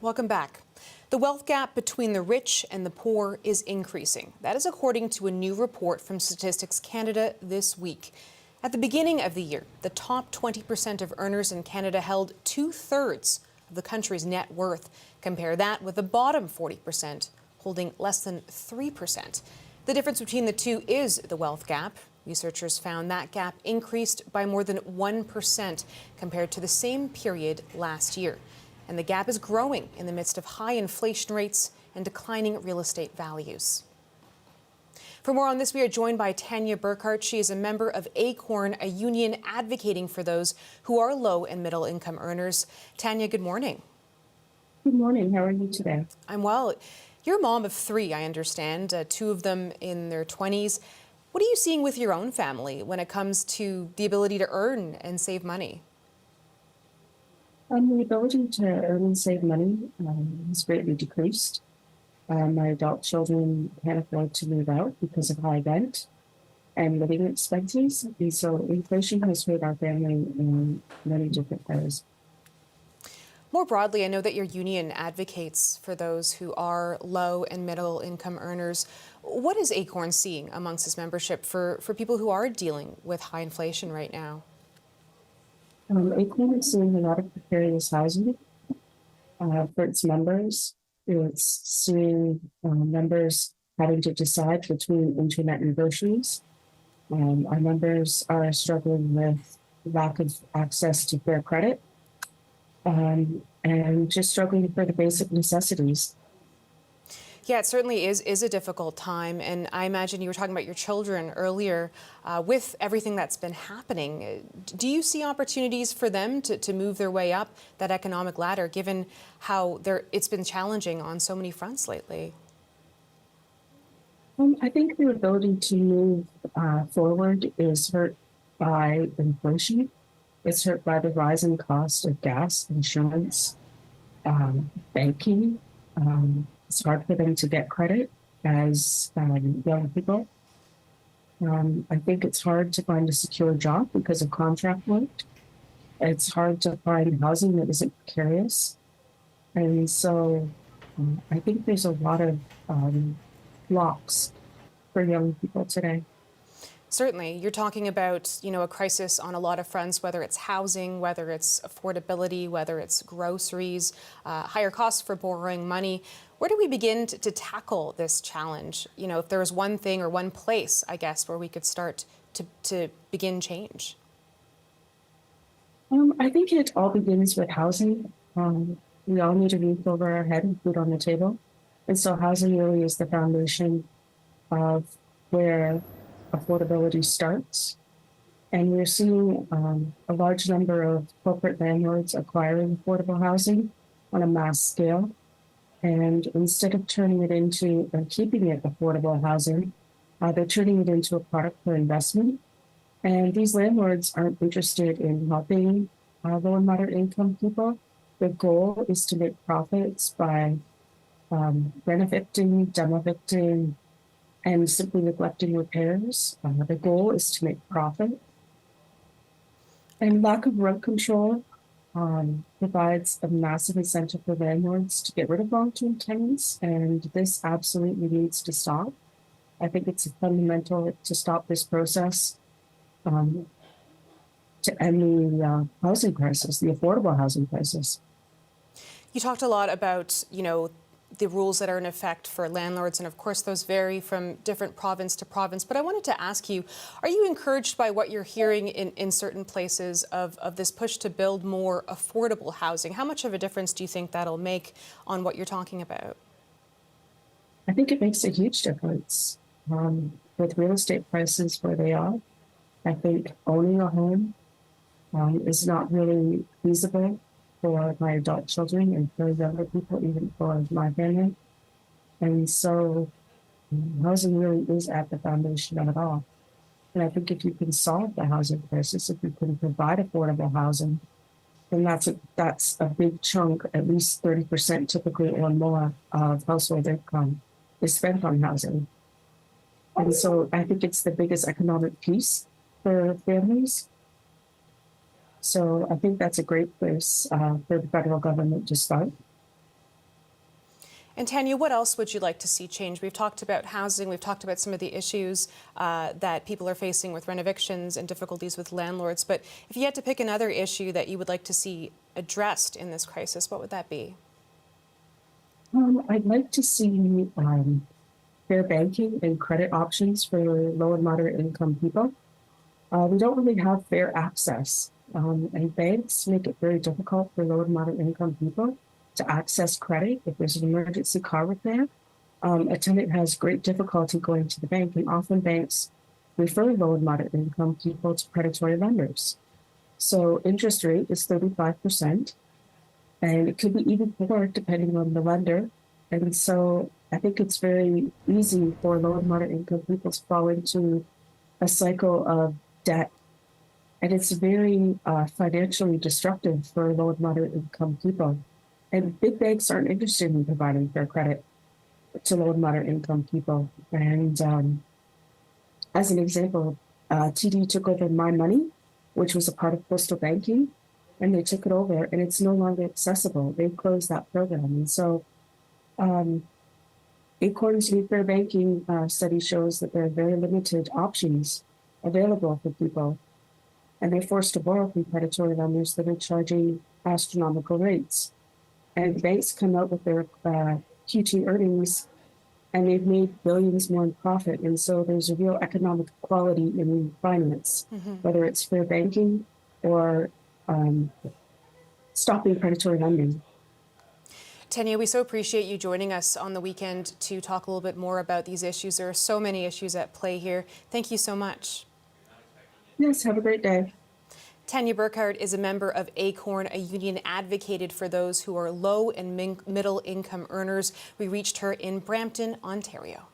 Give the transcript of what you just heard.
Welcome back. The wealth gap between the rich and the poor is increasing. That is according to a new report from Statistics Canada this week. At the beginning of the year, the top 20% of earners in Canada held 2/3 of the country's net worth. Compare that with the bottom 40% holding less than 3%. The difference between the two is the wealth gap. Researchers found that gap increased by more than 1% compared to the same period last year. And the gap is growing in the midst of high inflation rates and declining real estate values. For more on this, we are joined by Tanya Burkart. She is a member of ACORN, a union advocating for those who are low and middle income earners. Tanya, good morning. Good morning. How are you today? I'm well. You're a mom of three, I understand, two of them in their 20s. What are you seeing with your own family when it comes to the ability to earn and save money? The ability to earn and save money has greatly decreased. My adult children can't afford to move out because of high rent and living expenses. And so inflation has hurt our family in many different ways. More broadly, I know that your union advocates for those who are low and middle income earners. What is ACORN seeing amongst its membership for people who are dealing with high inflation right now? ACORN is seeing a lot of precarious housing for its members. It's seeing members having to decide between internet and groceries. Our members are struggling with lack of access to fair credit and just struggling for the basic necessities. Yeah, it certainly is a difficult time. And I imagine you were talking about your children earlier. With everything that's been happening, do you see opportunities for them to move their way up that economic ladder, given how it's been challenging on so many fronts lately? I think the ability to move forward is hurt by inflation. It's hurt by the rising cost of gas, insurance, banking. It's hard for them to get credit as young people. I think it's hard to find a secure job because of contract work. It's hard to find housing that isn't precarious. And so I think there's a lot of blocks for young people today. Certainly. You're talking about, a crisis on a lot of fronts, whether it's housing, whether it's affordability, whether it's groceries, higher costs for borrowing money. Where do we begin to tackle this challenge? If there was one thing or one place, I guess, where we could start to begin change. I think it all begins with housing. We all need a roof over our head and food on the table. And so housing really is the foundation of where affordability starts. And we're seeing a large number of corporate landlords acquiring affordable housing on a mass scale. And instead of turning it into and keeping it affordable housing, they're turning it into a product for investment. And these landlords aren't interested in helping low and moderate income people. The goal is to make profits by renovating, demoliting, and simply neglecting repairs. The goal is to make profit. And lack of rent control provides a massive incentive for landlords to get rid of long-term tenants, and this absolutely needs to stop. I think it's fundamental to stop this process to end the housing crisis, the affordable housing crisis. You talked a lot about, the rules that are in effect for landlords, and of course those vary from different province to province. But I wanted to ask you, are you encouraged by what you're hearing in certain places of this push to build more affordable housing? How much of a difference do you think that'll make on what you're talking about? I think it makes a huge difference. With real estate prices where they are, I think owning a home is not really feasible for my adult children and for younger people, even for my family. And so housing really is at the foundation of it all. And I think if you can solve the housing crisis, if you can provide affordable housing, then that's a big chunk, at least 30% typically or more of household income is spent on housing. And so I think it's the biggest economic piece for families. So I think that's a great place for the federal government to start. And Tanya, what else would you like to see change? We've talked about housing, we've talked about some of the issues that people are facing with rent evictions and difficulties with landlords. But if you had to pick another issue that you would like to see addressed in this crisis, what would that be? I'd like to see fair banking and credit options for low and moderate income people. We don't really have fair access, and banks make it very difficult for low and moderate income people to access credit. If there's an emergency car repair, a tenant has great difficulty going to the bank, and often banks refer low and moderate income people to predatory lenders. So interest rate is 35%, and it could be even more depending on the lender. And so I think it's very easy for low and moderate income people to fall into a cycle of debt. And it's very financially destructive for low and moderate income people. And big banks aren't interested in providing fair credit to low and moderate income people. And as an example, TD took over My Money, which was a part of postal banking, and they took it over, and it's no longer accessible. They closed that program. And so ACORN's new fair banking study shows that there are very limited options available for people, and they're forced to borrow from predatory lenders that are charging astronomical rates. And banks come out with their Q2 earnings, and they've made billions more in profit. And so there's a real economic equality in finance, whether it's fair banking or stopping predatory lending. Tanya, we so appreciate you joining us on the weekend to talk a little bit more about these issues. There are so many issues at play here. Thank you so much. Yes, have a great day. Tanya Burkart is a member of ACORN, a union advocated for those who are low and middle income earners. We reached her in Brampton, Ontario.